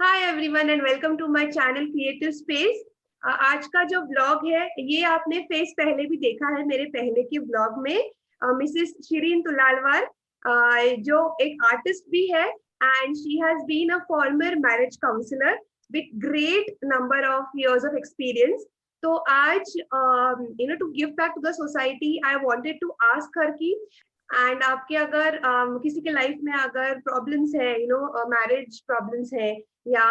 Hi everyone and welcome to my channel creative space. आज का जो ब्लॉग है ये आपने फेस पहले भी देखा है मेरे पहले के ब्लॉग में। मिसेस शिरीन तुलालवार जो एक आर्टिस्ट भी है and she has been a former marriage counsellor with great number of years of experience. तो आज to give back to the society I wanted to ask her की एंड आपके अगर किसी के लाइफ में अगर प्रॉब्लम्स है मैरिज प्रॉब्लम्स है या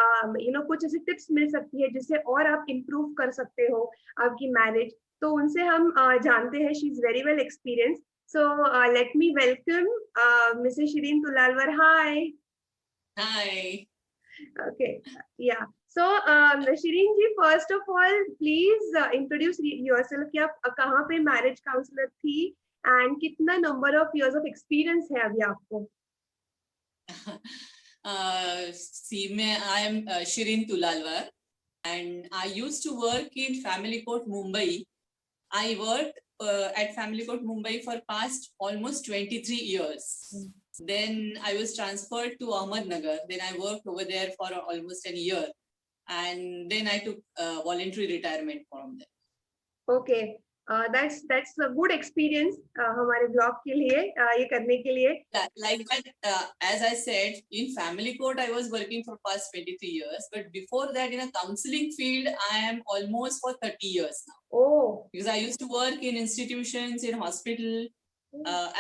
कुछ ऐसी टिप्स मिल सकती है जिससे और आप इम्प्रूव कर सकते हो आपकी मैरिज, तो उनसे हम जानते हैं। She is very well experience. So let me welcome Mrs Shirin Tulalwar. Hi. Hi. Okay, yeah so Shirin ji, first of all please introduce yourself कि आप कहाँ पे मैरिज काउंसलर थी एंड कितना number of years of experience है अभी आपको। I am Shirin Tulalwar, and I used to work in Family Court, Mumbai. I worked at Family Court, Mumbai for past almost 23 years. Then I was transferred to Ahmednagar. Then I worked over there for almost a year. And then I took voluntary retirement from there. Okay. That's a good experience हमारे blog के लिए ये करने के लिए। Like that, as I said, in family court I was working for past 23 years, but before that in a counseling field I am almost for 30 years now. Oh. Because I used to work in institutions, in hospital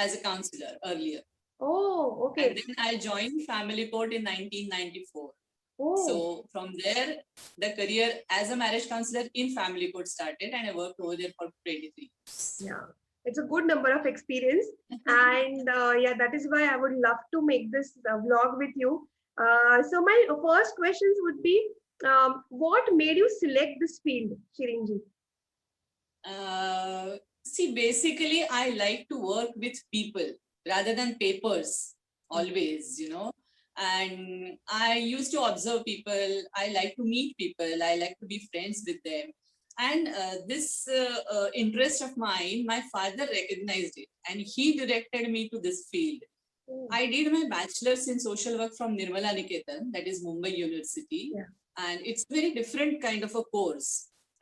as a counselor earlier. Oh, okay. And then I joined family court in 1994. Oh. So from there, the career as a marriage counselor in family court started, and I worked over there for 23 years. Yeah, it's a good number of experience, and yeah, that is why I would love to make this vlog with you. So my first questions would be, what made you select this field, Shirin ji? See, basically, I like to work with people rather than papers, always, and I used to observe people. I like to meet people. I like to be friends with them. And this interest of mine, my father recognized it and he directed me to this field. I did my bachelor's in social work from Nirmala Niketan, that is Mumbai University. Yeah. And it's a very different kind of a course.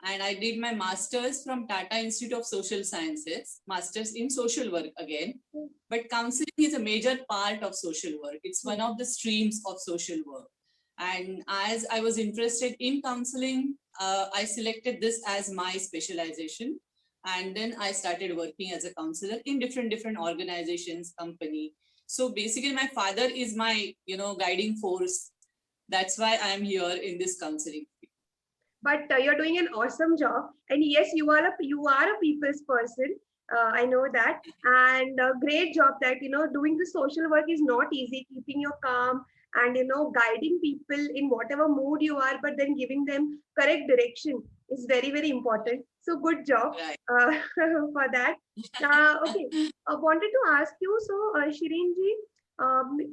And I did my master's from Tata Institute of Social Sciences, master's in social work again. But counseling is a major part of social work. It's one of the streams of social work. And as I was interested in counseling, I selected this as my specialization. And then I started working as a counselor in different organizations, company. So basically my father is my, guiding force. That's why I am here in this counseling. But you're doing an awesome job, and yes, you are a people's person. I know that, and a great job that doing the social work is not easy. Keeping your calm and guiding people in whatever mood you are, but then giving them correct direction is very, very important. So good job for that. Okay, I wanted to ask you. So Shirin ji,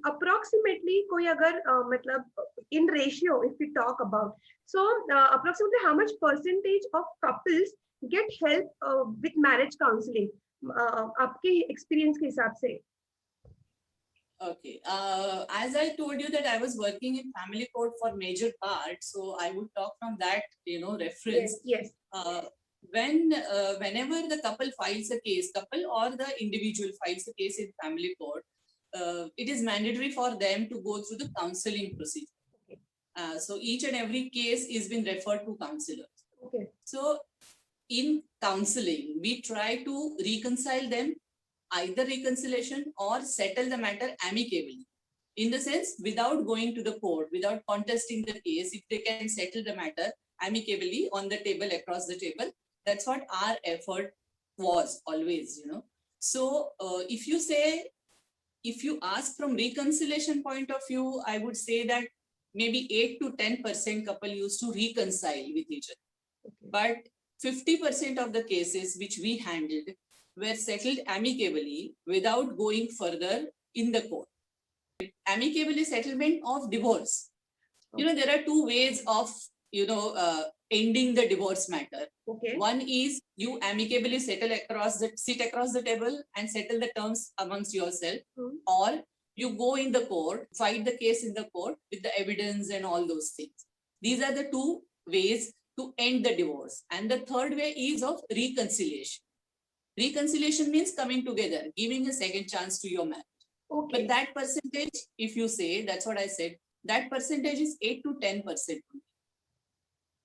approximately कोई अगर मतलब in ratio if we talk about, so approximately how much percentage of couples get help with marriage counseling आपके experience के हिसाब से? Okay, as I told you that I was working in family court for major part, so I would talk from that reference. Yes. Whenever the couple files a case, couple or the individual files a case in family court, it is mandatory for them to go through the counseling procedure. Okay. So each and every case is been referred to counselors. Okay. So in counseling, we try to reconcile them, either reconciliation or settle the matter amicably. In the sense, without going to the court, without contesting the case, if they can settle the matter amicably on the table, across the table, that's what our effort was always, So if you ask from reconciliation point of view, I would say that maybe 8 to 10% couple used to reconcile with each other. Okay. But 50% of the cases which we handled were settled amicably without going further in the court. Amicably settlement of divorce. Okay. There are two ways of, ending the divorce matter. Okay. One is you amicably sit across the table and settle the terms amongst yourself, or you go in the court, fight the case in the court with the evidence and all those things. These are the two ways to end the divorce. And the third way is of reconciliation. Reconciliation means coming together, giving a second chance to your marriage. Okay. But that percentage, if you say, that's what I said, that percentage is 8 to 10%.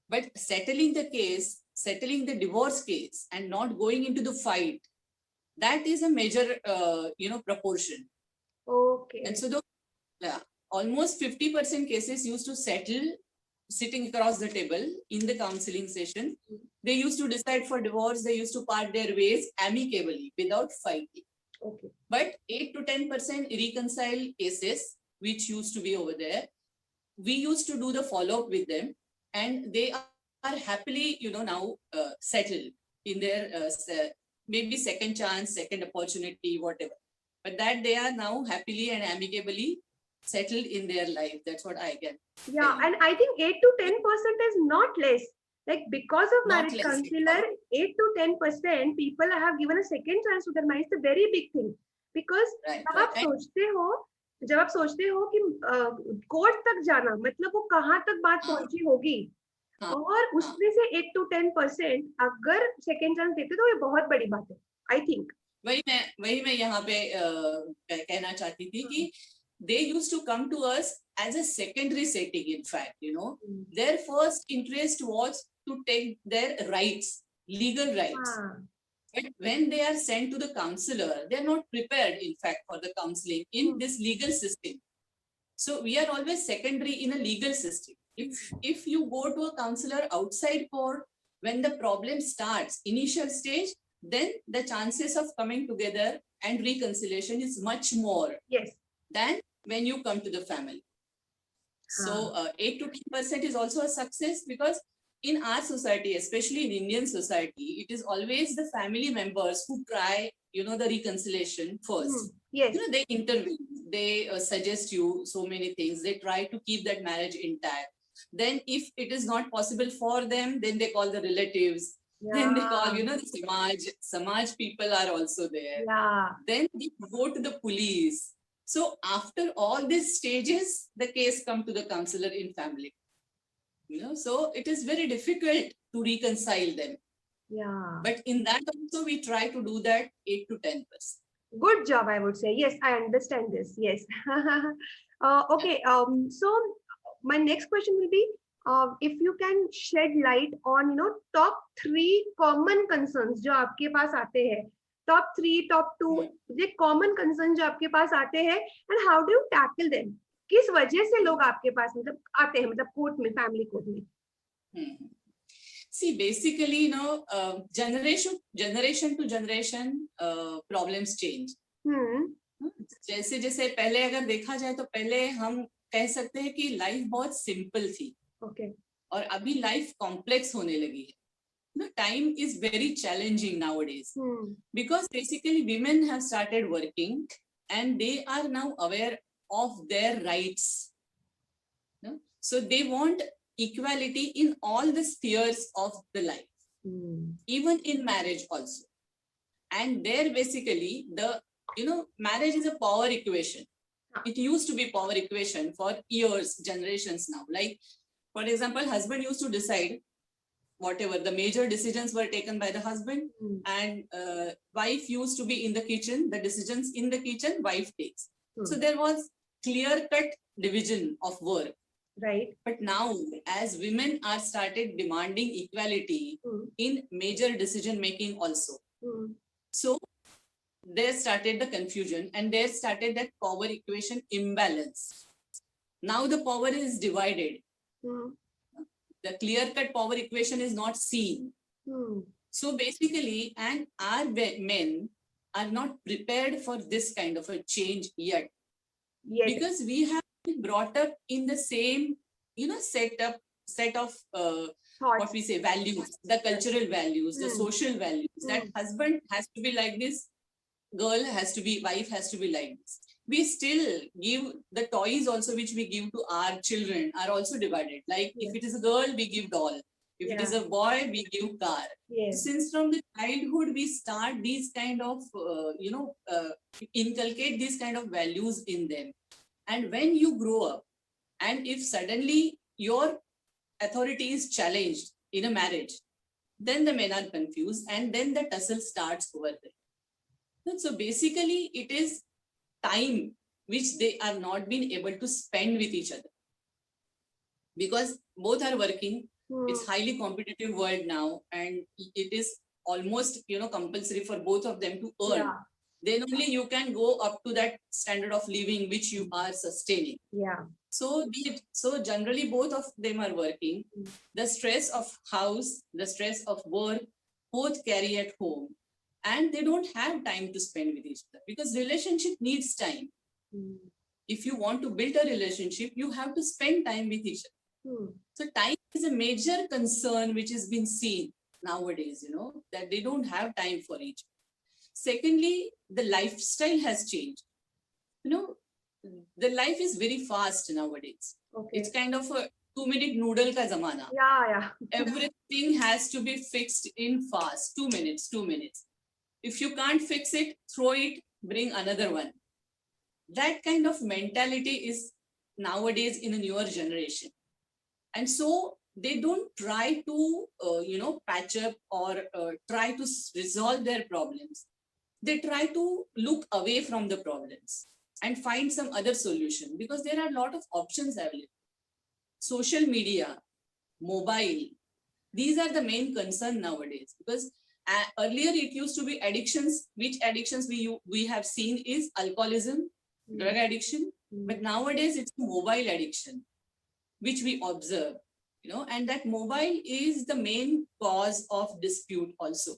But settling the case, settling the divorce case and not going into the fight, that is a major, proportion. Okay. And so almost 50% cases used to settle sitting across the table in the counseling session. They used to decide for divorce. They used to part their ways amicably without fighting. Okay. But 8 to 10% reconcile cases, which used to be over there, we used to do the follow-up with them, and they are happily, now settled in their maybe second chance, second opportunity, whatever. But that they are now happily and amicably settled in their life. That's what I get. Yeah, and I think 8 to 10% is not less. Like, because of Not marriage less. counselor, 8 to 10% people have given a second chance to their marriage. It's a very big thing. Because जब आप सोचते हो कि court तक जाना, मतलब वो कहाँ तक बात पहुंची होगी, और उसमें से 8 to 10% अगर सेकेंड चांस देते तो ये बहुत बड़ी बात है, आई थिंक. वही मैं यहाँ पे कहना चाहती थी कि they used to come to us as a secondary setting. In fact, their first interest was to take their rights, legal rights. But when they are sent to the counselor, they are not prepared, in fact, for the counseling in this legal system. So we are always secondary in a legal system. If you go to a counselor outside court, when the problem starts, initial stage, then the chances of coming together and reconciliation is much more. Yes. Than when you come to the family. So 8 to 10% is also a success, because in our society, especially in Indian society, it is always the family members who try, the reconciliation first. Yes. They intervene, they suggest you so many things. They try to keep that marriage intact. Then if it is not possible for them, then they call the relatives. Yeah. Then they call, the Samaj people are also there. Yeah. Then they go to the police. So after all these stages, the case come to the counselor in family. So it is very difficult to reconcile them. Yeah. But in that also, we try to do that 8 to 10%. Good job, I would say. Yes, I understand this. Yes. Okay. So my next question will be, if you can shed light on, top 3 common concerns जो आपके पास आते हैं. Top 3, top 2, ये common concerns जो आपके पास आते हैं, and how do you tackle them? किस वजह से लोग आपके पास आते हैं, कोर्ट में, फैमिली कोर्ट में? See, basically, generation to generation, problems change. जैसे पहले अगर देखा जाए तो पहले हम कह सकते हैं कि लाइफ बहुत सिंपल थी. Okay. और अभी लाइफ कॉम्प्लेक्स होने लगी है. Time is very challenging nowadays, because basically women have started working and they are now aware of their rights. So they want equality in all the spheres of the life, even in marriage also. And there basically marriage is a power equation. It used to be power equation for years, generations now. Like, for example, husband used to decide whatever the major decisions were taken by the husband, and wife used to be in the kitchen. The decisions in the kitchen, wife takes. So there was clear-cut division of work. Right. But now, as women are started demanding equality in major decision making also, so there started the confusion, and there started that power equation imbalance. Now the power is divided. The clear-cut power equation is not seen. So basically, and our men are not prepared for this kind of a change yet. Yes. Because we have been brought up in the same, set of what we say, values, the cultural values, the social values, that husband has to be like this, wife has to be like this. We still give the toys also, which we give to our children, are also divided. Like if it is a girl, we give doll. If it Yeah. is a boy, we give car. Yes. Since from the childhood we start these kind of inculcate these kind of values in them, and when you grow up and if suddenly your authority is challenged in a marriage, then the men are confused and then the tussle starts over there. So basically it is time which they are not being able to spend with each other, because both are working. It's highly competitive world now, and it is almost compulsory for both of them to earn. Yeah. Then only you can go up to that standard of living which you are sustaining. Yeah. So generally both of them are working. The stress of house, the stress of work, both carry at home, and they don't have time to spend with each other, because relationship needs time. If you want to build a relationship, you have to spend time with each other. So time is a major concern which has been seen nowadays, that they don't have time for each other. Secondly, the lifestyle has changed. The life is very fast nowadays. Okay. It's kind of a 2-minute noodle ka zamana. Yeah. Everything has to be fixed in fast. 2 minutes, 2 minutes. If you can't fix it, throw it, bring another one. That kind of mentality is nowadays in a newer generation. And so they don't try to, patch up or try to resolve their problems. They try to look away from the problems and find some other solution, because there are a lot of options available. Social media, mobile, these are the main concern nowadays, because earlier it used to be addictions. Which addictions we have seen is alcoholism, drug addiction, but nowadays it's mobile addiction, which we observe, and that mobile is the main cause of dispute also.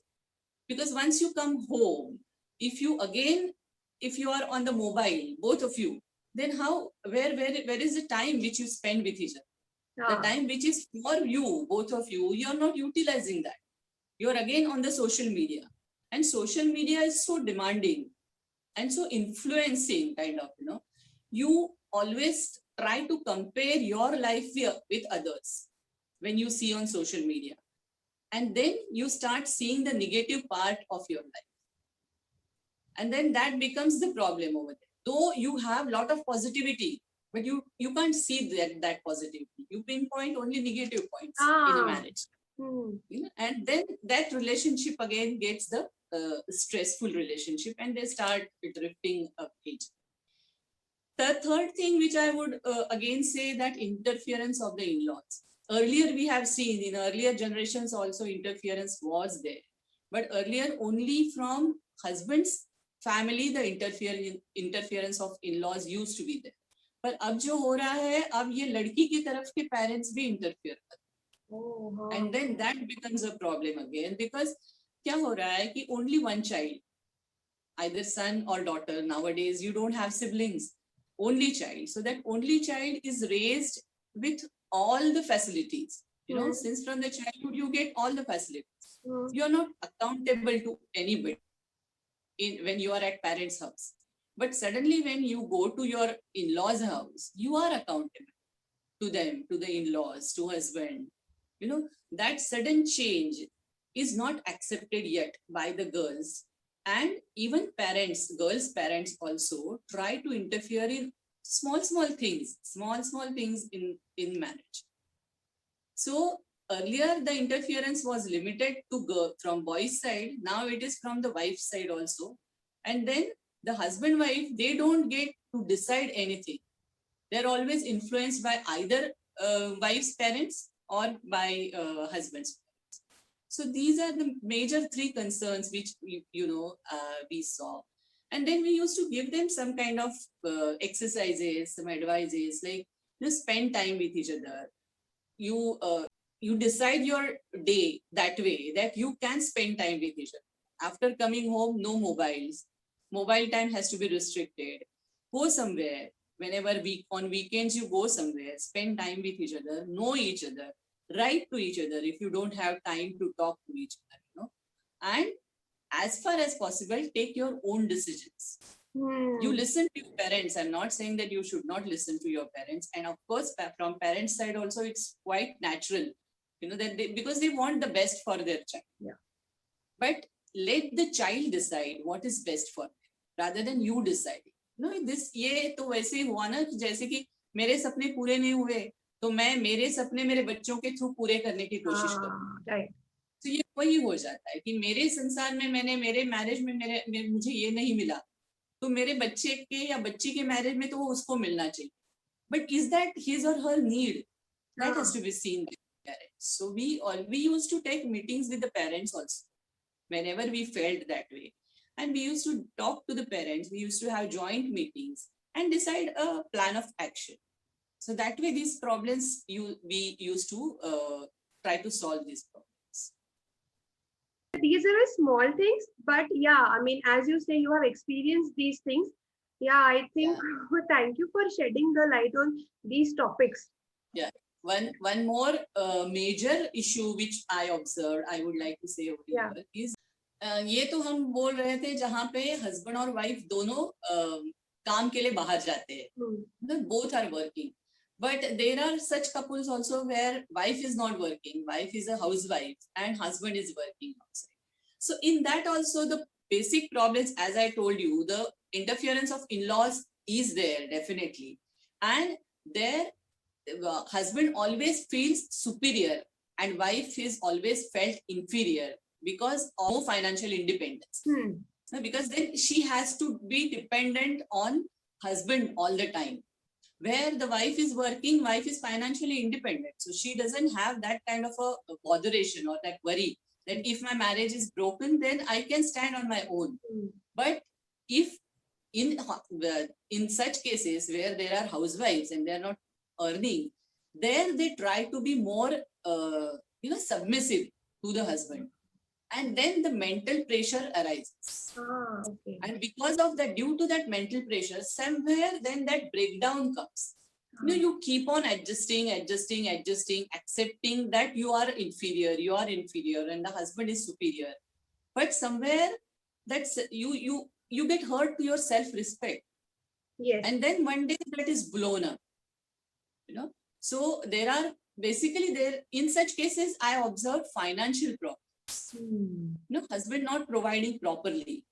Because once you come home, if you are on the mobile, both of you, then where is the time which you spend with each other? The time which is for you, both of you, you're not utilizing that. You're again on the social media, and social media is so demanding and so influencing kind of, you always try to compare your life with others when you see on social media, and then you start seeing the negative part of your life, and then that becomes the problem over there. Though you have a lot of positivity, but you can't see that positivity. You pinpoint only negative points in a marriage. And then that relationship again gets the stressful relationship, and they start drifting up each. The third thing which I would again say, that interference of the in-laws. Earlier we have seen, in earlier generations also interference was there, but earlier only from husband's family the interference of in-laws used to be there. पर अब जो हो रहा है, अब ये लड़की की तरफ के पेरेंट्स भी इंटरफियर करते हैं, and then that becomes a problem again, because क्या हो रहा है कि only one child, either son or daughter, nowadays you don't have siblings, only child, so that only child is raised with all the facilities, since from the childhood you get all the facilities. You are not accountable to anybody when you are at parents' house. But suddenly when you go to your in-laws' house, you are accountable to them, to the in-laws, to husband. That sudden change is not accepted yet by the girls. And even parents, girls' parents also try to interfere in small things in marriage. So earlier the interference was limited to from boys' side. Now it is from the wife's side also. And then the husband wife, they don't get to decide anything. They're always influenced by either wife's parents or by husband's parents. So these are the major 3 concerns which we saw. And then we used to give them some kind of exercises, some advices, like spend time with each other. You decide your day that way, that you can spend time with each other. After coming home, no mobiles. Mobile time has to be restricted. Go somewhere. Whenever on weekends you go somewhere, spend time with each other, know each other, write to each other if you don't have time to talk to each other. And as far as possible, take your own decisions. You listen to your parents. I'm not saying that you should not listen to your parents. And of course, from parents' side also, it's quite natural. you know, that because they want the best for their child. Yeah. But let the child decide what is best for them rather than you deciding. No, this ये तो वैसे ही हुआ ना, जैसे कि मेरे सपने पूरे नहीं हुए तो मैं मेरे सपने मेरे बच्चों के थ्रू पूरे करने की कोशिश करूँ. Right. तो ये वही हो जाता है कि मेरे संसार में मैंने मेरे मैरिज में मुझे ये नहीं मिला तो मेरे बच्चे के या बच्ची के मैरिज में तो वो उसको मिलना चाहिए. But is that his or her need? That has to be seen by the parents. So we used to take meetings with the parents also whenever we felt that way, and we used to talk to the parents. We used to have joint meetings and decide a plan of action. So that way, these problems we used to try to solve these problems. These are small things, but yeah, I mean, as you say, you have experienced these things. Yeah, I think thank you for shedding the light on these topics. Yeah. One more major issue which I observed, I would like to say over here is ये तो हम बोल रहे थे जहाँ पे husband और wife दोनों काम के लिए बाहर जाते हैं. Both are working. But there are such couples also where wife is not working, wife is a housewife and husband is working outside. So in that also the basic problems, as I told you, the interference of in-laws is there definitely. And their husband always feels superior and wife is always felt inferior because of financial independence. Because then she has to be dependent on husband all the time. Where the wife is working, wife is financially independent. So she doesn't have that kind of a botheration or that worry that if my marriage is broken, then I can stand on my own. But if in such cases where there are housewives and they are not earning, there they try to be more submissive to the husband. And then the mental pressure arises. And because of that, due to that mental pressure, somewhere then that breakdown comes. You keep on adjusting, accepting that you are inferior, and the husband is superior. But somewhere that's you get hurt to your self-respect. Yes. And then one day that is blown up. So there are basically in such cases I observe financial problems. Husband not providing properly.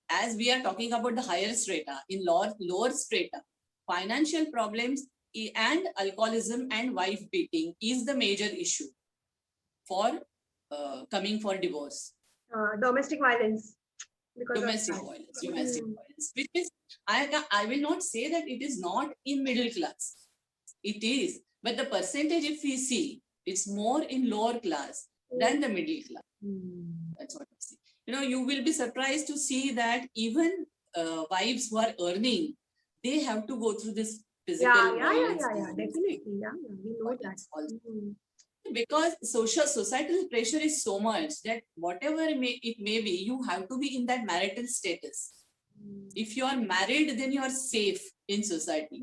As we are talking about the higher strata, in lower strata, financial problems and alcoholism and wife beating is the major issue for coming for divorce. Domestic violence. Domestic violence. Which is, I will not say that it is not in middle class. It is, but the percentage if we see, it's more in lower class than the middle class. That's what I see. You will be surprised to see that even wives who are earning, they have to go through this physical violence. Definitely. We know that. Also. Because societal pressure is so much that whatever it may be, you have to be in that marital status. If you are married, then you are safe in society.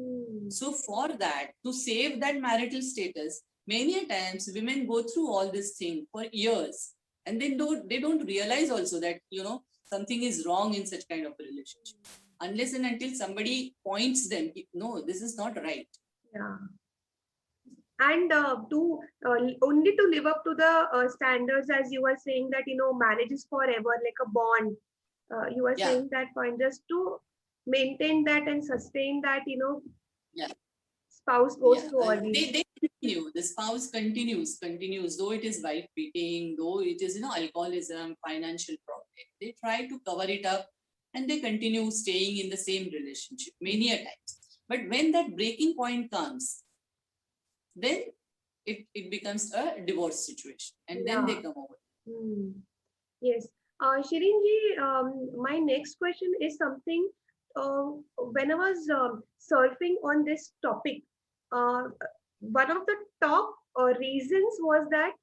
So for that, to save that marital status, many times women go through all this thing for years, and then they don't realize also that something is wrong in such kind of a relationship, unless and until somebody points them, no, this is not right. And to only to live up to the standards, as you were saying that marriage is forever, like a bond. You were saying that point, just to maintain that and sustain that, spouse goes through all these. They continue. The spouse continues, though it is wife beating, though it is alcoholism, financial problem. They try to cover it up and they continue staying in the same relationship many a times. But when that breaking point comes, then it becomes a divorce situation, and then they come over. Yes. Shireen ji, my next question is something, when I was surfing on this topic, one of the top reasons was that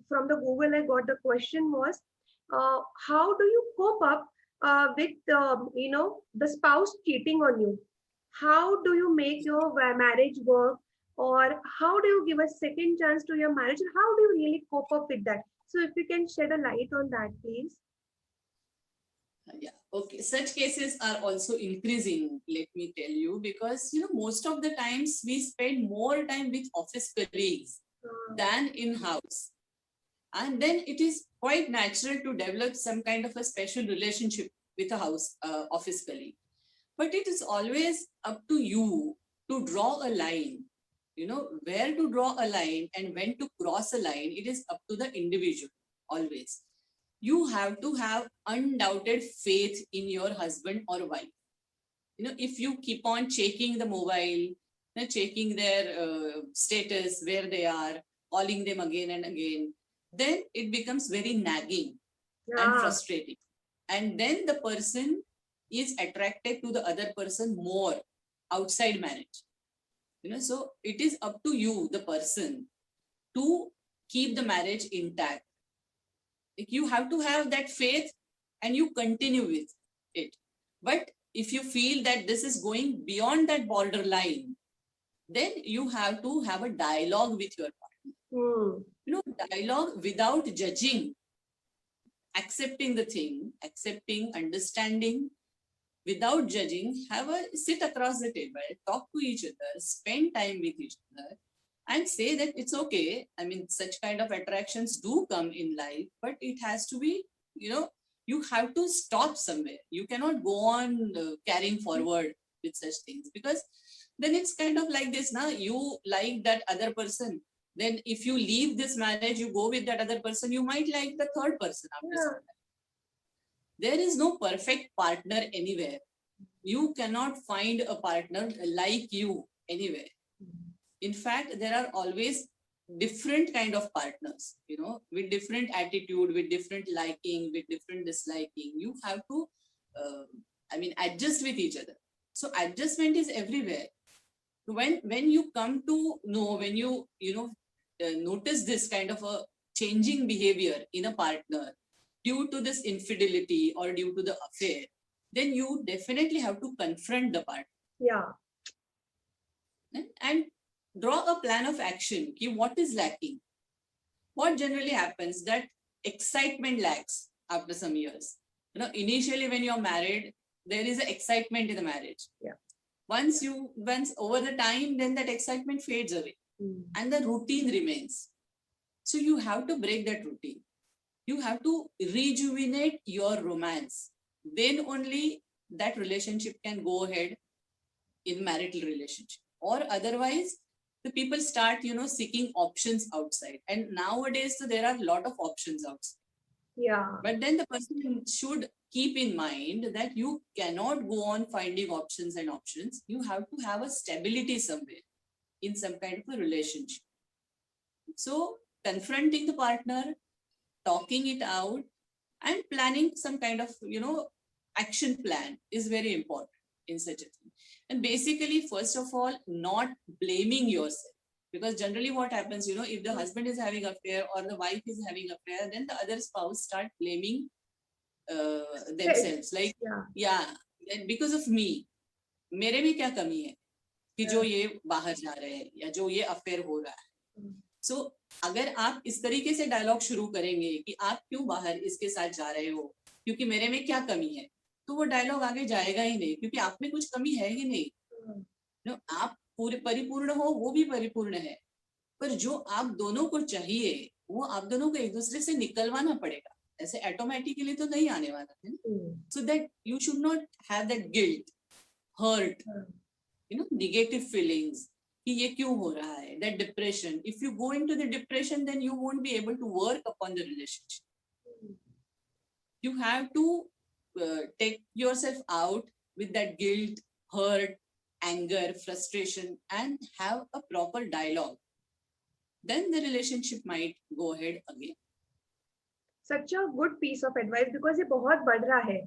from the Google I got the question was, how do you cope up with the spouse cheating on you? How do you make your marriage work? Or how do you give a second chance to your marriage? How do you really cope up with that? So if you can shed a light on that, please. Okay. Such cases are also increasing, let me tell you, because most of the times we spend more time with office colleagues than in house. And then it is quite natural to develop some kind of a special relationship with a house office colleague. But it is always up to you to draw a line. You know, where to draw a line and when to cross a line, it is up to the individual always. You have to have undoubted faith in your husband or wife. You know, if you keep on checking the mobile, checking their status, where they are, calling them again and again, then it becomes very nagging and frustrating. And then the person is attracted to the other person more outside marriage. You know, so it is up to you, the person, to keep the marriage intact. Like, you have to have that faith and you continue with it. But if you feel that this is going beyond that borderline, then you have to have a dialogue with your partner. You know, dialogue without judging, accepting the thing, accepting, understanding, without judging, have a sit across the table, talk to each other, spend time with each other, and say that it's okay. I mean, such kind of attractions do come in life, but it has to be, you know, you have to stop somewhere. You cannot go on carrying forward with such things, because then it's kind of like this. Now you like that other person, then if you leave this marriage, you go with that other person, you might like the third person after some time. There is no perfect partner anywhere. You cannot find a partner like you anywhere. In fact, there are always different kind of partners, you know, with different attitude, with different liking, with different disliking. You have to, adjust with each other. So adjustment is everywhere. When you come to know, when you notice this kind of a changing behavior in a partner due to this infidelity or due to the affair, then you definitely have to confront the partner. Yeah. And draw a plan of action. What is lacking? What generally happens that excitement lacks after some years. You know, initially when you're married, there is an excitement in the marriage. Yeah. Once over the time, then that excitement fades away and the routine remains. So you have to break that routine. You have to rejuvenate your romance. Then only that relationship can go ahead in marital relationship. Or otherwise, the people start, seeking options outside. And nowadays, so there are a lot of options outside. Yeah. But then the person should keep in mind that you cannot go on finding options and options. You have to have a stability somewhere in some kind of a relationship. So confronting the partner, talking it out, and planning some kind of, action plan is very important in such a thing. And basically, first of all, not blaming yourself. Because generally what happens, if the husband is having affair or the wife is having affair, then the other spouse start blaming themselves. Like, because of me, मेरे में क्या कमी है कि जो ये बाहर जा रहे हैं या जो ये अफेयर हो रहा है. So अगर आप इस तरीके से डायलॉग शुरू करेंगे कि आप क्यों बाहर इसके साथ जा रहे हो, क्योंकि मेरे में क्या कमी है, तो वो डायलॉग आगे जाएगा ही नहीं, क्योंकि आप में कुछ कमी है ही नहीं. आप पूरे परिपूर्ण हो, वो भी परिपूर्ण है, पर जो आप दोनों को चाहिए वो आप दोनों को एक दूसरे से निकलवाना पड़ेगा. ऐसे ऑटोमेटिकली तो नहीं आने वाला है. So that you should not have that guilt, hurt, negative feelings कि ये क्यों हो रहा है, that depression. If you go into the depression, then you won't be able to work upon the relationship. You have to take yourself out with that guilt, hurt, anger, frustration, and have a proper dialogue. Then the relationship might go ahead again. Such a good piece of advice, because ये बहुत बढ़ रहा है.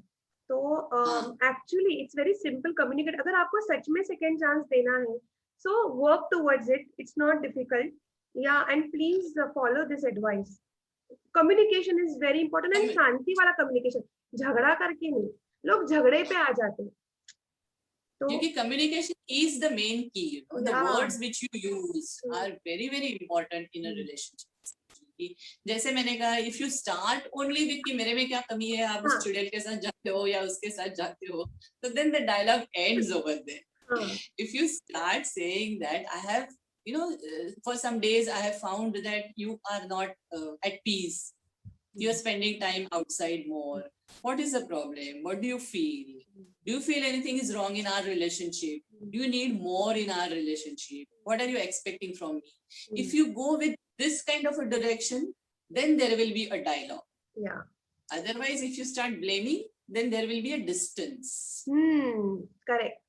तो actually it's very simple. Communicate. अगर आपको सच में second chance देना है, so work towards it. It's not difficult. Yeah, and please follow this advice. Communication is very important, and शांति वाला communication. झगड़ा करके नहीं, लोग झगड़े पे आ जाते हैं. क्योंकि communication is the main key. The words which you use are very, very important in a relationship. जैसे मैंने कहा, if you start only with कि मेरे में क्या कमी है, आप उस चुड़ैल के साथ जाते हो या उसके साथ जाते हो, so then the dialogue ends over there. If you start saying that I have for some days I have found that you are not at peace. You're spending time outside more. What is the problem? What do you feel? Do you feel anything is wrong in our relationship? Do you need more in our relationship? What are you expecting from me? If you go with this kind of a direction, then there will be a dialogue. Yeah. Otherwise, if you start blaming, then there will be a distance. Correct.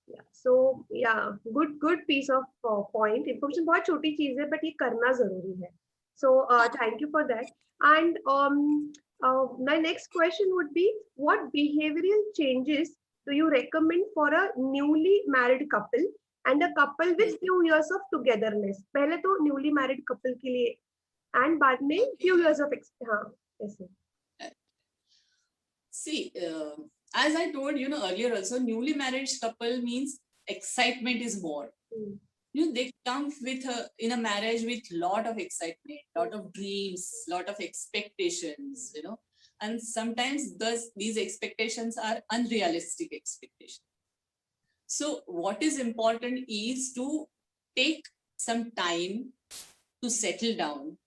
Yeah. So yeah, good piece of point. Information बहुत छोटी चीज है, but ये करना जरूरी है. So thank you for that. And my next question would be, what behavioral changes do you recommend for a newly married couple and a couple with few years of togetherness? पहले तो newly married couple के लिए, and बाद में few years of हाँ ऐसे. See, as I told earlier also, newly married couple means excitement is more. They come with in a marriage with lot of excitement, lot of dreams, lot of expectations, and sometimes these expectations are unrealistic expectations. So what is important is to take some time to settle down,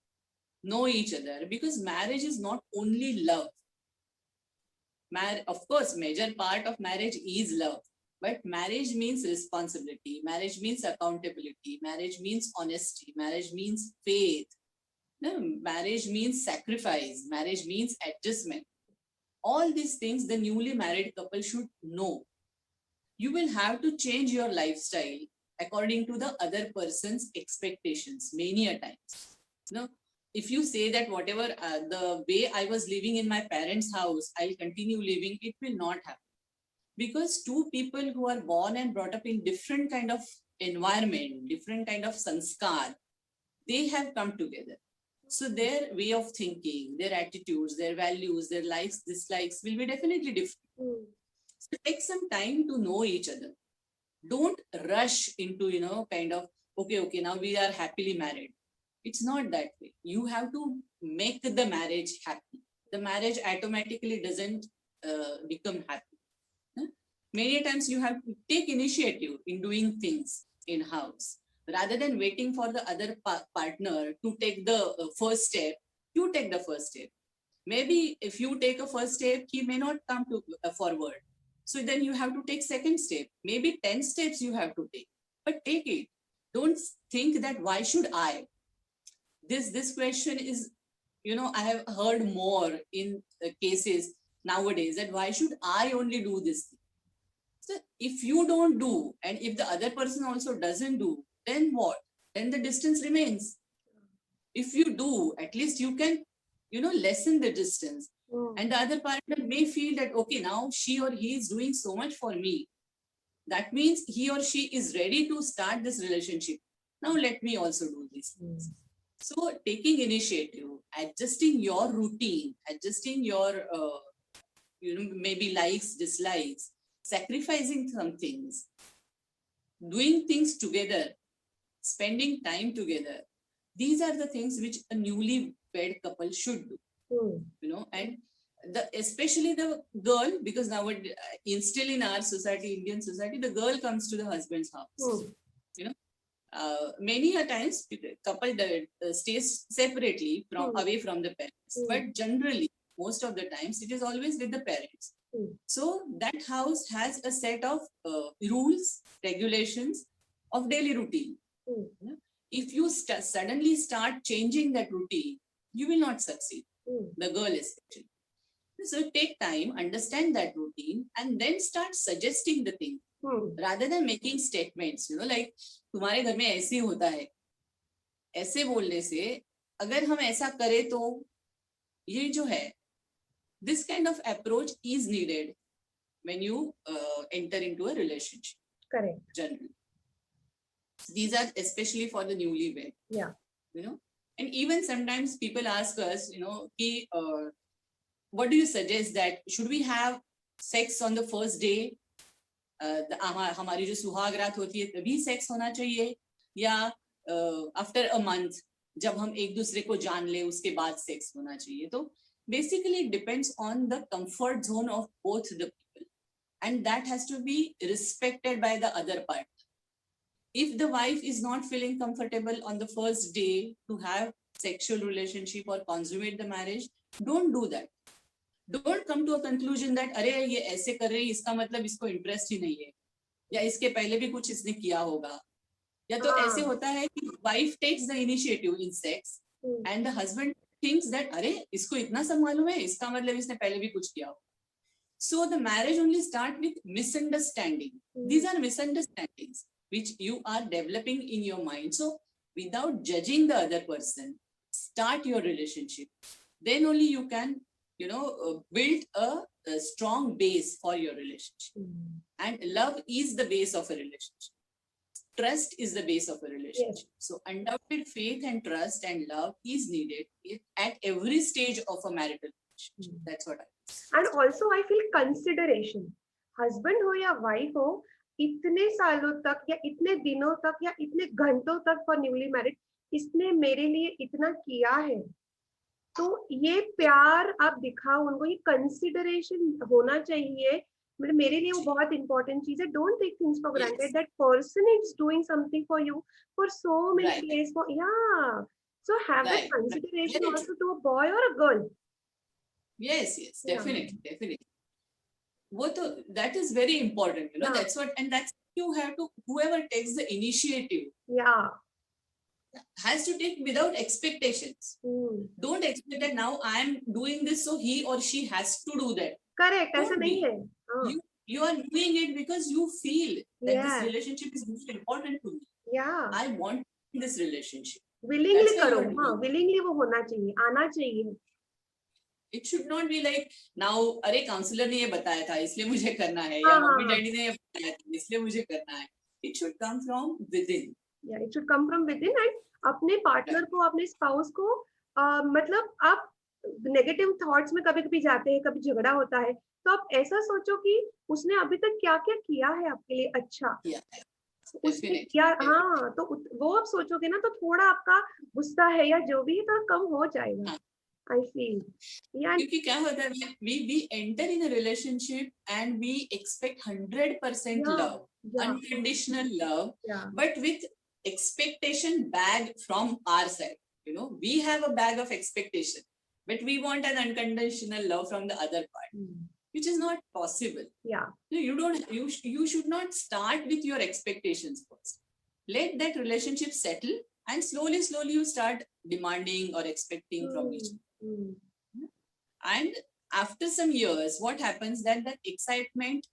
know each other, because marriage is not only love. Of course, major part of marriage is love, but marriage means responsibility, marriage means accountability, marriage means honesty, marriage means faith, marriage means sacrifice, marriage means adjustment. All these things the newly married couple should know. You will have to change your lifestyle according to the other person's expectations many a times. If you say that whatever the way I was living in my parents' house, I'll continue living, it will not happen. Because two people who are born and brought up in different kind of environment, different kind of sanskar, they have come together. So their way of thinking, their attitudes, their values, their likes, dislikes will be definitely different. So take some time to know each other. Don't rush into, kind of, okay, now we are happily married. It's not that way. You have to make the marriage happy. The marriage automatically doesn't become happy. Many times you have to take initiative in doing things in house. Rather than waiting for the other partner to take the first step, you take the first step. Maybe if you take a first step, he may not come to forward. So then you have to take second step. Maybe 10 steps you have to take, but take it. Don't think that why should I? This question is, I have heard more in cases nowadays, that why should I only do this thing? So if you don't do, and if the other person also doesn't do, then what? Then the distance remains. If you do, at least you can, lessen the distance. And the other partner may feel that, okay, now she or he is doing so much for me. That means he or she is ready to start this relationship. Now let me also do these things. So taking initiative, adjusting your routine, adjusting your, maybe likes, dislikes, sacrificing some things, doing things together, spending time together. These are the things which a newly wed couple should do, and especially the girl, because now still in our society, Indian society, the girl comes to the husband's house. Many a times couple stays separately away from the parents, but generally most of the times it is always with the parents. So that house has a set of rules, regulations of daily routine. If you suddenly start changing that routine, you will not succeed. The girl especially. So take time, understand that routine, and then start suggesting the thing. Rather than making statements, like तुम्हारे घर में ऐसे होता है, ऐसे बोलने से अगर हम ऐसा करें तो ये जो है, this kind of approach is needed when you enter into a relationship. Correct. Generally, these are especially for the newlywed. Yeah. And even sometimes people ask us, what do you suggest, that should we have sex on the first day? हमारी जो सुहाग रात होती है तभी sex होना चाहिए, या आफ्टर अ मंथ जब हम एक दूसरे को जान ले उसके बाद सेक्स होना चाहिए? तो basically it depends on the comfort zone of both the people, and that has to be respected by the other part. if the wife is not feeling comfortable on the first day to have sexual relationship or consummate the marriage, don't do that. Don't come to a conclusion that अरे ये ऐसे कर रही है इसका मतलब इसको interest ही नहीं है, या इसके पहले भी कुछ इसने किया होगा, या तो ऐसे होता है कि wife takes the initiative in sex and the husband thinks that अरे इसको इतना सब मालूम है इसका मतलब इसने पहले भी कुछ किया होगा. So the marriage only start with misunderstanding. These are misunderstandings which you are developing in your mind. So without judging the other person, start your relationship. Then only you can, build a strong base for your relationship. And love is the base of a relationship. Trust is the base of a relationship. So undoubted faith and trust and love is needed at every stage of a marital relationship. That's what I. And also I feel consideration. Husband हो या wife हो, इतने सालों तक या इतने दिनों तक या इतने घंटों तक for newly married, इसने मेरे लिए इतना किया है, तो ये प्यार आप दिखाओ उनको, ये consideration होना चाहिए. मतलब मेरे लिए वो बहुत important चीज है. Don't take things for granted. That person is doing something for you for so many days. For so have that consideration also to a boy or a girl. Yes, definitely. That is very important, that's what, and that's you have to, whoever takes the initiative has to take without expectations. Don't expect that now I am doing this so he or she has to do that. Correct. ऐसा नहीं है. You are doing it because you feel that this relationship is most important to me. I want this relationship. Willingly करो. Willingly वो होना चाहिए, आना चाहिए. It should not be like now, अरे काउंसलर ने ये बताया था इसलिए मुझे करना है, या मम्मी डैडी ने ये बताया था इसलिए मुझे करना है. It should come from within. It should come from within. And अपने पार्टनर को, अपने स्पाउस को, मतलब आप नेगेटिव थॉट्स में कभी-कभी जाते हैं, कभी झगड़ा होता है, तो आप ऐसा सोचो कि उसने अभी तक क्या-क्या किया है आपके लिए अच्छा. उसने क्या, तो वो आप सोचोगे ना, तो थोड़ा आपका गुस्सा है या जो भी है थोड़ा कम हो जाएगा. I feel. क्योंकि क्या होता है, we enter in a relationship and we expect 100% love, unconditional love, but with expectation bag from our side. We have a bag of expectation, but we want an unconditional love from the other part, which is not possible. You should not start with your expectations first. Let that relationship settle, and slowly you start demanding or expecting from each other. And after some years, what happens that the excitement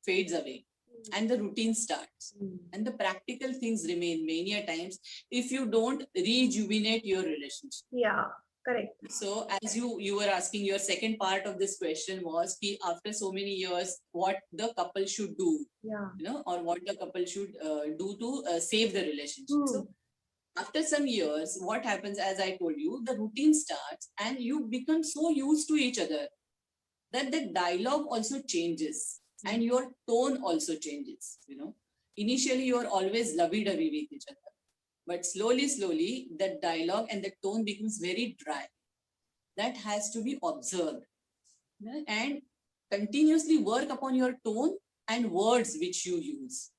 fades away and the routine starts, and the practical things remain many a times if you don't rejuvenate your relationship. Correct. So as you were asking, your second part of this question was after so many years, what the couple should do, or what the couple should do to save the relationship. So after some years, what happens, as I told you, the routine starts and you become so used to each other that the dialogue also changes and your tone also changes. Initially you are always lovey-dovey with each other, but slowly the dialogue and the tone becomes very dry. That has to be observed, and continuously work upon your tone and words which you use.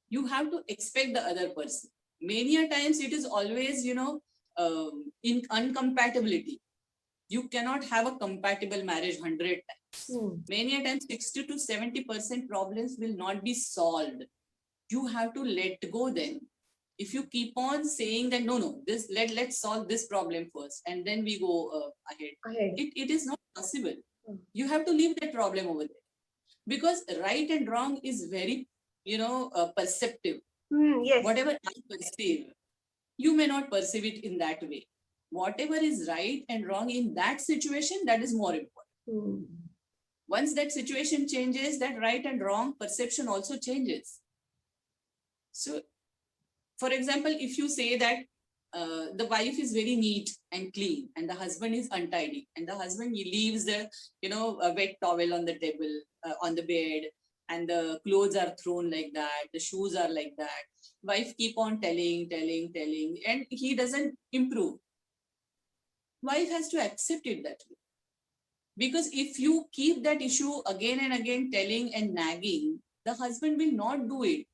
You have to expect the other person. Many a times it is always, in incompatibility. You cannot have a compatible marriage 100 times. Many a times 60 to 70% problems will not be solved. You have to let go then. If you keep on saying that, no, let's solve this problem first and then we go ahead. It is not possible. You have to leave that problem over there. Because right and wrong is very, perceptive. Whatever I perceive, you may not perceive it in that way. Whatever is right and wrong in that situation, that is more important. Once that situation changes, that right and wrong perception also changes. So, for example, if you say that the wife is very neat and clean and the husband is untidy, and the husband leaves the, a wet towel on the table, on the bed, and the clothes are thrown like that, the shoes are like that. Wife keep on telling, and he doesn't improve. Wife has to accept it that way. Because if you keep that issue again and again telling and nagging, the husband will not do it.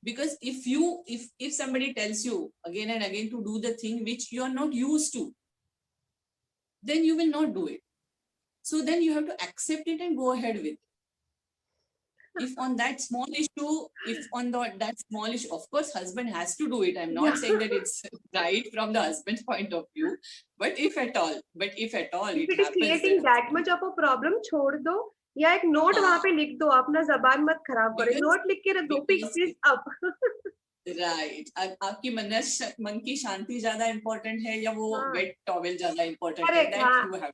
Because if somebody tells you again and again to do the thing which you are not used to, then you will not do it. So then you have to accept it and go ahead with it. If on that small issue, that small issue, of course, husband has to do it. I'm not saying that it's right from the husband's point of view, but if at all if it it is happens, creating then that much of a problem, छोड़ दो या एक note वहां पे लिख दो, अपना जबान मत खराब करो, नोट लिख के रख दो, पिक दिस अप. राइट. आपकी मन की शांति ज्यादा इम्पोर्टेंट है या वो हाँ. वेट टॉवेल ज्यादा इम्पोर्टेंट है, Correct, दैट हाँ. You have.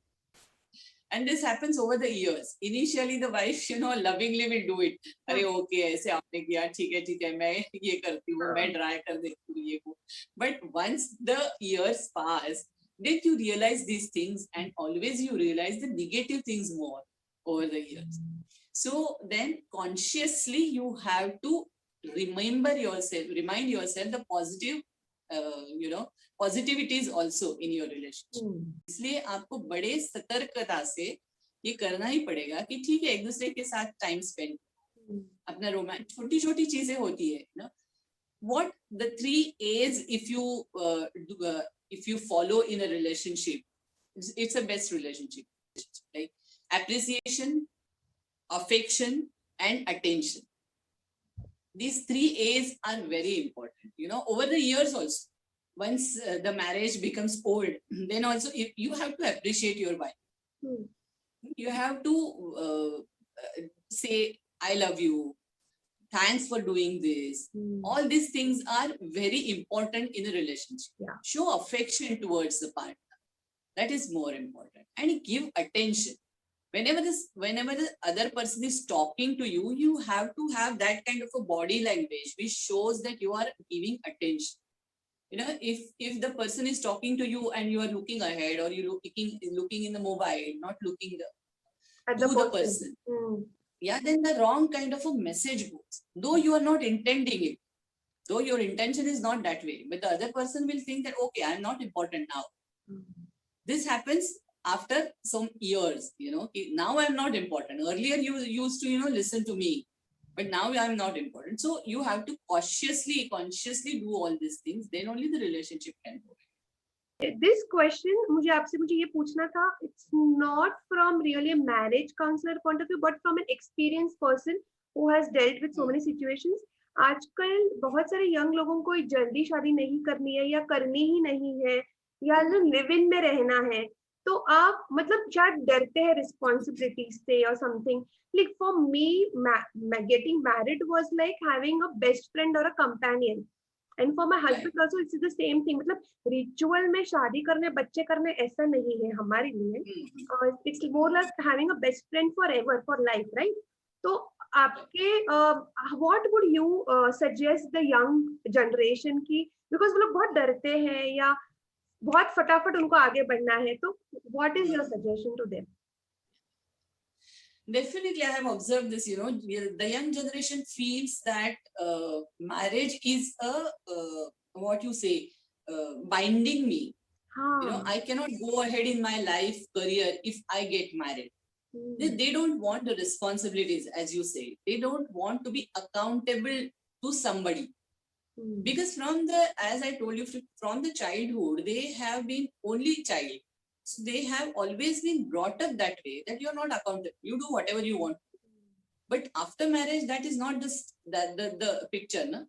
And this happens over the years. Initially, the wife, lovingly will do it. अरे okay, ऐसे आपने किया, ठीक है, मैं ये करती हूँ, मैं try कर देती हूँ ये वो. But once the years pass, then you realize these things, and always you realize the negative things more over the years. So then consciously you have to remind yourself the positive, positivities also in your relationship. इसलिए आपको बड़े सतर्कता से ये करना ही पड़ेगा कि ठीक है, एक दूसरे के साथ टाइम स्पेंड, अपना रोमांस, छोटी छोटी चीजें होती है ना. What the 3 A's if you follow in a relationship, it's a best relationship, like appreciation, affection and attention. These 3 A's are very important, over the years also. Once the marriage becomes old, then also if you have to appreciate your wife. You have to say, I love you, thanks for doing this. All these things are very important in a relationship. Yeah. Show affection towards the partner. That is more important. And give attention. Whenever the other person is talking to you, you have to have that kind of a body language which shows that you are giving attention. If the person is talking to you and you are looking ahead, or you're looking in the mobile, not looking to the person, yeah, then the wrong kind of a message goes. Though you are not intending it, though your intention is not that way, but the other person will think that, okay, I'm not important now. This happens after some years, now I'm not important. Earlier you used to, listen to me, but now I'm not important. So you have to consciously do all these things. Then only the relationship can go. This question मुझे ये पूछना था. It's not from really a marriage counselor point of view, but from an experienced person who has dealt with so many situations. आजकल बहुत सारे young लोगों को जल्दी शादी नहीं करनी है या करनी ही नहीं है, या लिव इन में रहना है, तो आप मतलब शायद डरते हैं रिस्पॉन्सिबिलिटी से or something. Like for me, getting married was like having a best friend or a companion. And for my husband also, it's the same thing. मतलब रिचुअल में शादी करने, बच्चे करने ऐसा नहीं है हमारे लिए. It's more like having a best friend forever, for life, right? तो आपके what would you suggest the young generation की, because वो लोग बहुत डरते हैं या बहुत फटाफट उनको आगे बढ़ना है, तो what is your suggestion to them? Definitely, I have observed this. The young generation feels that marriage is what you say, binding me. I cannot go ahead in my life career if I get married. They don't want the responsibilities, as you say. They don't want to be accountable to somebody. Because as I told you, from the childhood, they have been only child. So they have always been brought up that way, that you're not accountable. You do whatever you want. But after marriage, that is not the picture. No?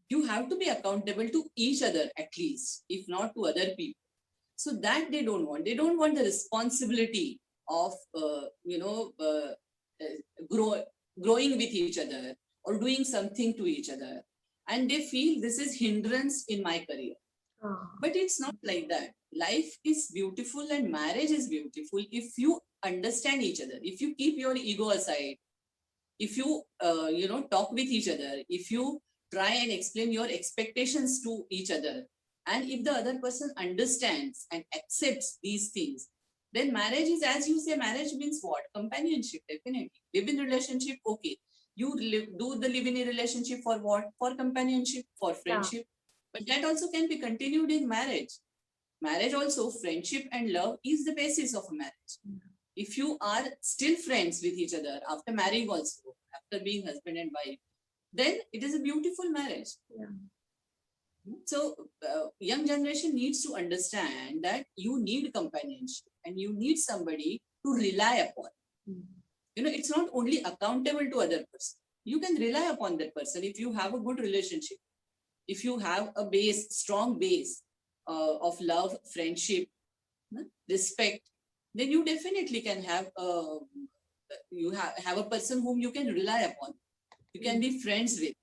You have to be accountable to each other, at least, if not to other people. So that they don't want. They don't want the responsibility of, growing with each other or doing something to each other. And they feel this is hindrance in my career. But it's not like that. Life is beautiful and marriage is beautiful if you understand each other, if you keep your ego aside, if you talk with each other, if you try and explain your expectations to each other, and if the other person understands and accepts these things, then marriage is, as you say, marriage means what? Companionship, definitely. Live-in relationship, okay. You do the live-in relationship for what? For companionship, for friendship. But that also can be continued in marriage. Marriage also, friendship and love is the basis of a marriage. If you are still friends with each other after marrying also, after being husband and wife, then it is a beautiful marriage. Yeah. So young generation needs to understand that you need companionship and you need somebody to rely upon. You know, it's not only accountable to other person. You can rely upon that person if you have a good relationship, if you have a base, strong base of love, friendship, respect, then you definitely can have have a person whom you can rely upon, you can be friends with,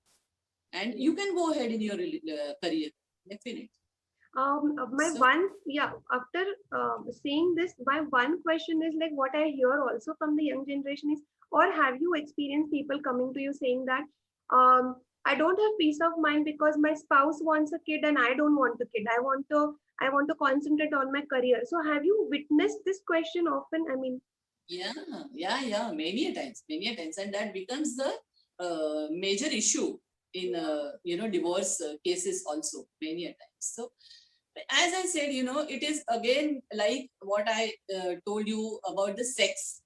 and you can go ahead in your career, definitely. My So- one, yeah, after seeing this, my one question is like what I hear also from the young generation is, or have you experienced people coming to you saying that I don't have peace of mind because my spouse wants a kid and I don't want a kid. I want to concentrate on my career. So have you witnessed this question often? I mean, yeah, many a times, and that becomes the major issue in divorce cases also, many a times. So as I said, it is again like what I told you about the sex.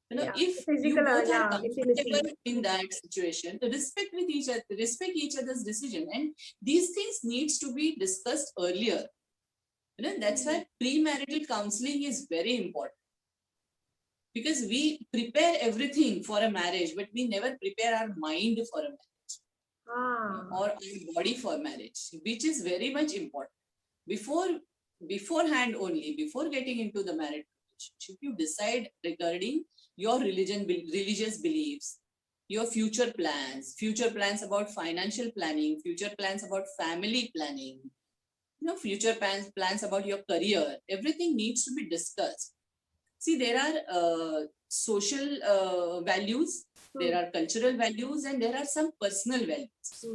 yeah, If you physical, both are yeah, intimacy. comfortable in that situation, to respect each other's decision, and these things needs to be discussed earlier. That's why premarital counseling is very important, because we prepare everything for a marriage, but we never prepare our mind for a marriage or our body for marriage, which is very much important. Beforehand only, before getting into the marriage relationship, you decide regarding your religious beliefs, your future plans about financial planning, future plans about family planning, future plans about your career. Everything needs to be discussed. See, there are social values, there are cultural values, and there are some personal values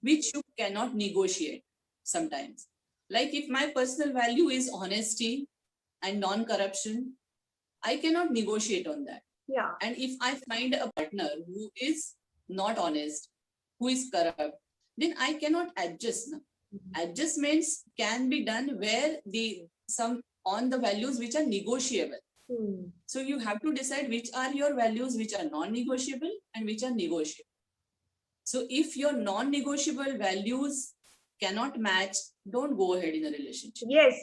which you cannot negotiate sometimes. Like if my personal value is honesty and non-corruption, I cannot negotiate on that. Yeah. And if I find a partner who is not honest, who is corrupt, then I cannot adjust. Adjustments can be done where some on the values which are negotiable. So you have to decide which are your values which are non-negotiable and which are negotiable. So if your non-negotiable values cannot match, don't go ahead in a relationship. Yes,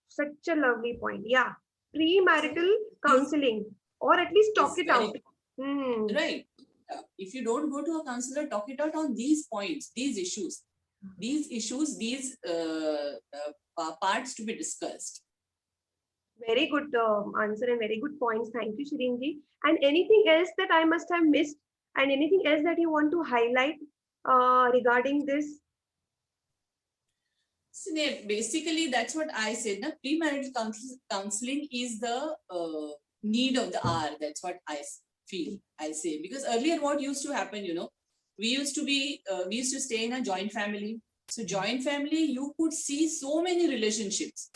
such a lovely point. Yeah, premarital counseling, or at least talk it out. Right. If you don't go to a counselor, talk it out on these points, these issues, these parts to be discussed. Very good answer and very good points. Thank you, Shirinji. And anything else that I must have missed, and anything else that you want to highlight regarding this? So basically, that's what I said. Na? Premarital counseling is the need of the hour. That's what I feel. I say, because earlier what used to happen, we used to stay in a joint family. So joint family, you could see so many relationships,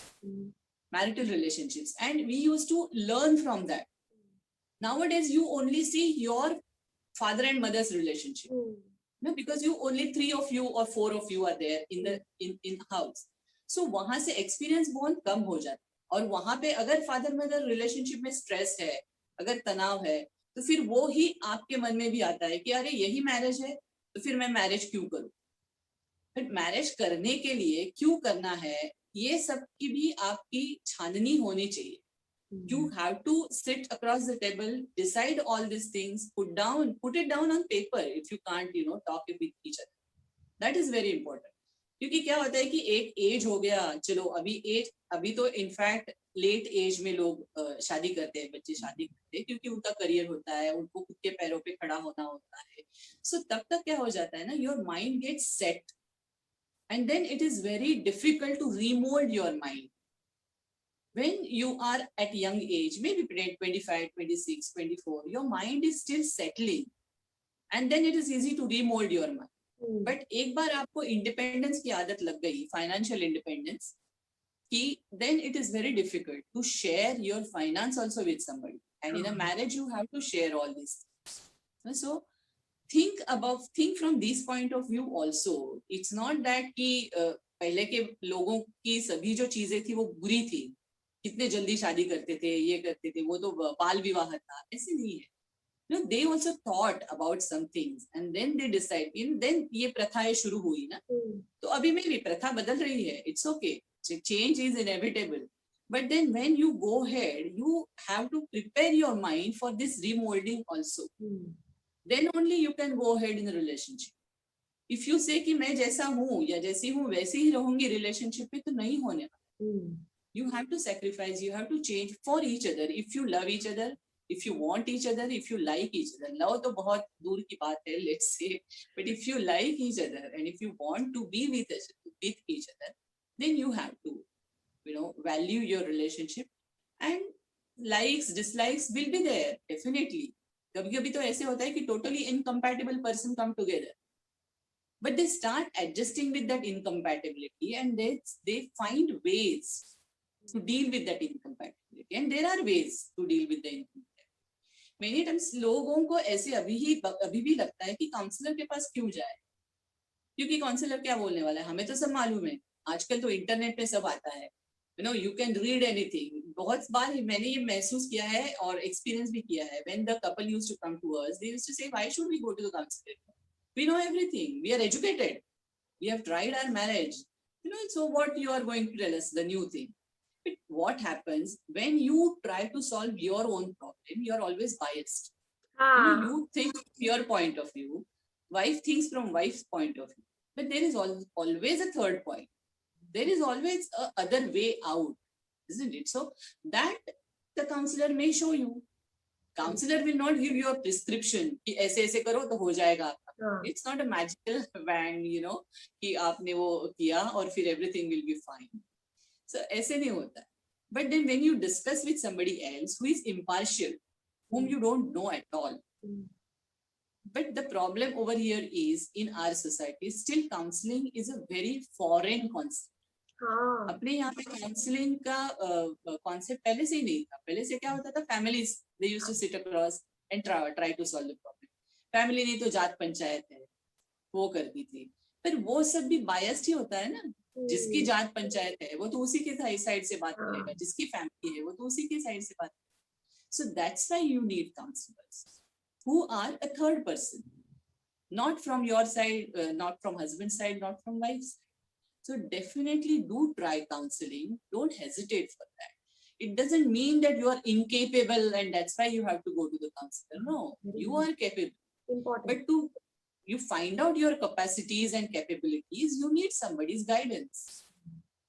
marital relationships, and we used to learn from that. Nowadays, you only see your father and mother's relationship. No, because you only 3 of you or 4 of you are there in house. So वहां से experience बहुत कम हो जाता है, और वहां पे अगर फादर मदर रिलेशनशिप में स्ट्रेस है, अगर तनाव है, तो फिर वो ही आपके मन में भी आता है कि अरे यही मैरिज है, तो फिर मैं मैरिज क्यों करूं. बट मैरिज करने के लिए क्यों करना है, ये सब की भी आपकी छाननी होनी चाहिए. You have to sit across the table, decide all these things, put it down on paper if you can't, talk with each other. That is very important. क्योंकि क्या होता है कि एक एज हो गया, चलो अभी तो इनफैक्ट लेट एज में लोग शादी करते हैं, बच्चे शादी करते हैं क्योंकि उनका करियर होता है, उनको खुद के पैरों पे खड़ा होना होता है. सो तब तक क्या हो जाता है ना, your mind gets set, and then it is very difficult to remould your mind. When you are at young age, maybe 25, 26, 24, your mind is still settling, and then it is easy to remold your mind. But एक बार आपको independence की आदत लग गई, financial independence की, then it is very difficult to share your finance also with somebody. And in a marriage, you have to share all these things. So think from this point of view also. It's not that कि पहले के लोगों की सभी जो चीजें थी वो बुरी थी, कितने जल्दी शादी करते थे, ये करते थे, वो तो बाल विवाह था, ऐसे नहीं है. You know, they also thought about some things and then they decide, then ये प्रथाएं शुरू हुई ना, तो अभी में भी प्रथा बदल रही है, it's okay, change is inevitable, but then when you go ahead, you have to prepare your mind for this remolding also. Then only you can go ahead in a relationship. If you say कि मैं जैसा हूँ या जैसी हूँ वैसे ही रहूंगी relationship में, तो नहीं होने वाला. You have to sacrifice, you have to change for each other. If you love each other, if you want each other, if you like each other, love तो बहुत दूर की बात है, let's say, but if you like each other and if you want to be with each other, then you have to, you know, value your relationship, and likes dislikes will be there definitely. कभी-कभी तो ऐसे होता है कि totally incompatible person come together, but they start adjusting with that incompatibility and they find ways to deal with that incompatibility, and there are ways to deal with the incompatibility. Many times लोगों को ऐसे अभी भी लगता है कि counsellor के पास क्यों जाए, क्योंकि काउंसलर क्या बोलने वाला है, हमें तो सब मालूम है, आजकल तो इंटरनेट पे सब आता है, you know, you can read anything. बहुत बार मैंने ये महसूस किया है और एक्सपीरियंस भी किया है. When the couple used to come to us, they used to say, why should we go to the counselor? We know everything, we are educated, we have tried our marriage, you know, so what you are going to tell us the new thing? But what happens when you try to solve your own problem, you are always biased. You know, you think from your point of view, wife thinks from wife's point of view, but there is always a third point. There is always a other way out, isn't it? So that the counselor may show you. Counselor will not give you a prescription कि ऐसे ऐसे करो तो हो जाएगा आपका. It's not a magical wand, you know, कि आपने वो किया और फिर everything will be fine. So ऐसे नहीं होता. But then when you discuss with somebody else who is impartial, whom you don't know at all, but the problem over here is in our society still counseling is a very foreign concept. अपने यहाँ पे counselling का concept पहले से ही नहीं था. पहले से क्या होता था, families they used to sit across and try to solve the problem. Family नहीं तो जात पंचायत है वो करती थी, पर वो सब भी बायस्ड ही होता है ना. जिसकी जात पंचायत है वो तो उसी के साइड से बात करेगा, जिसकी फैमिली है वो तो उसी के साइड से बात करेगा. So that's why you need counsellors who are a third person, not from your side, not from husband's side, not from wife's side. So definitely do try counseling. Don't hesitate for that. It doesn't mean that you are incapable and that's why you have to go to the counselor. No, you are capable. Important. But to you find out your capacities and capabilities, you need somebody's guidance.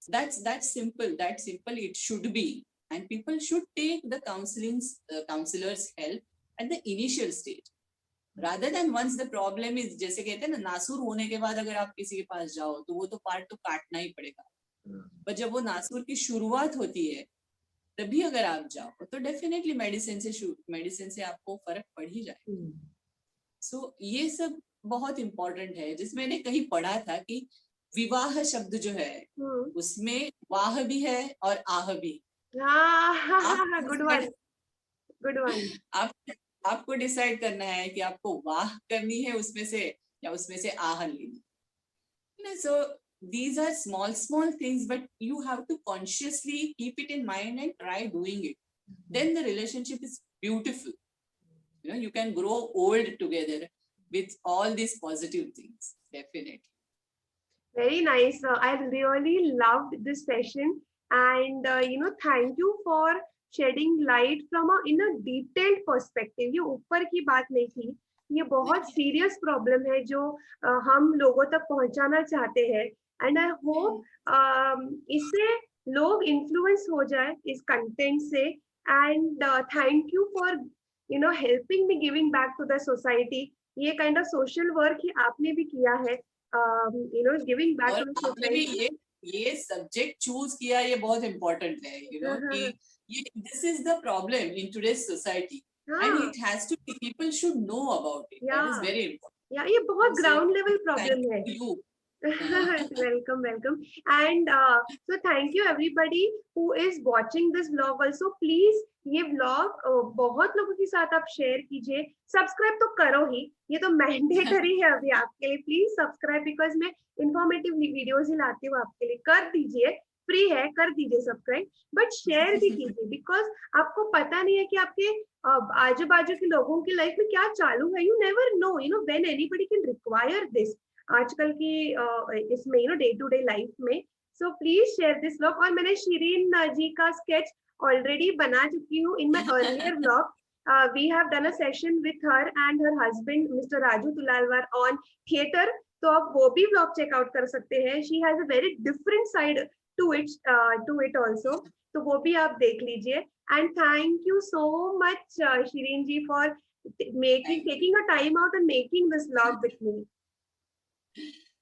That's simple. That simple it should be. And people should take the counselor's help at the initial stage. Rather than once the problem is, जैसे कहते हैं ना, नासूर होने के बाद अगर आप किसी के पास जाओ तो वो तो पार्ट तो काटना ही पड़ेगा. पर जब वो नासूर की शुरुआत होती है तभी अगर आप जाओ तो डेफिनेटली मेडिसिन से आपको फर्क पड़ ही जाए. सो ये सब बहुत इंपॉर्टेंट है. जिसमें मैंने कहीं पढ़ा था कि विवाह शब्द जो है उसमें वाह भी है और आह भी. Good one. आपको डिसाइड करना है कि आपको वाह करनी है उसमें से या उसमें से आह लेनी. सो these are small things, but you have to consciously keep it in mind and try doing it. Then the relationship is beautiful. You know, you can grow old together with all these positive things. Definitely. Very nice. I really loved this session, and you know, thank you for shedding light from in a detailed perspective. ये ऊपर की बात नहीं थी, ये बहुत serious problem है जो हम लोगों तक पहुंचाना चाहते हैं. And I hope इससे लोग influence हो जाए इस content से. And thank you for, you know, helping me giving back to the society. ये kind of social work ही आपने भी किया है. You know, giving back to the society. ये subject choose किया, ये बहुत important है. You know, this is the problem in today's society, and it has to be, people should know about it. That is very important. Yeah, ये बहुत ground level problem है. Thank you. welcome. And so thank you everybody who is watching this vlog also. Please ये vlog बहुत लोगों के साथ आप share कीजिए. Subscribe तो करो ही, ये तो mandatory है अभी आपके लिए. Please subscribe because मैं informative videos ही लाती हूँ आपके लिए. कर दीजिए. फ्री है, कर दीजिए सब्सक्राइब, बट शेयर भी कीजिए, बिकॉज आपको पता नहीं है कि आपके आजू बाजू के लोगों की लाइफ में क्या चालू है. You never know, you know, when anybody can require this आजकल की इसमें, you know, day to day life में. So please share this vlog. और मैंने शिरीन जी का स्केच ऑलरेडी बना चुकी हूँ in my earlier vlog. We have done a session with her and her husband Mr. Raju Tulalwar on theater. तो आप वो भी vlog check out कर सकते हैं. She has a very different side to it also. तो वो भी आप देख लीजिए. And thank you so much Shireen ji for taking a time out and making this vlog with me.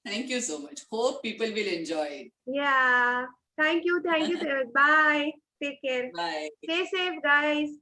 Thank you so much. Hope people will enjoy it. Yeah. Thank you. Bye. Take care. Bye. Stay safe, guys.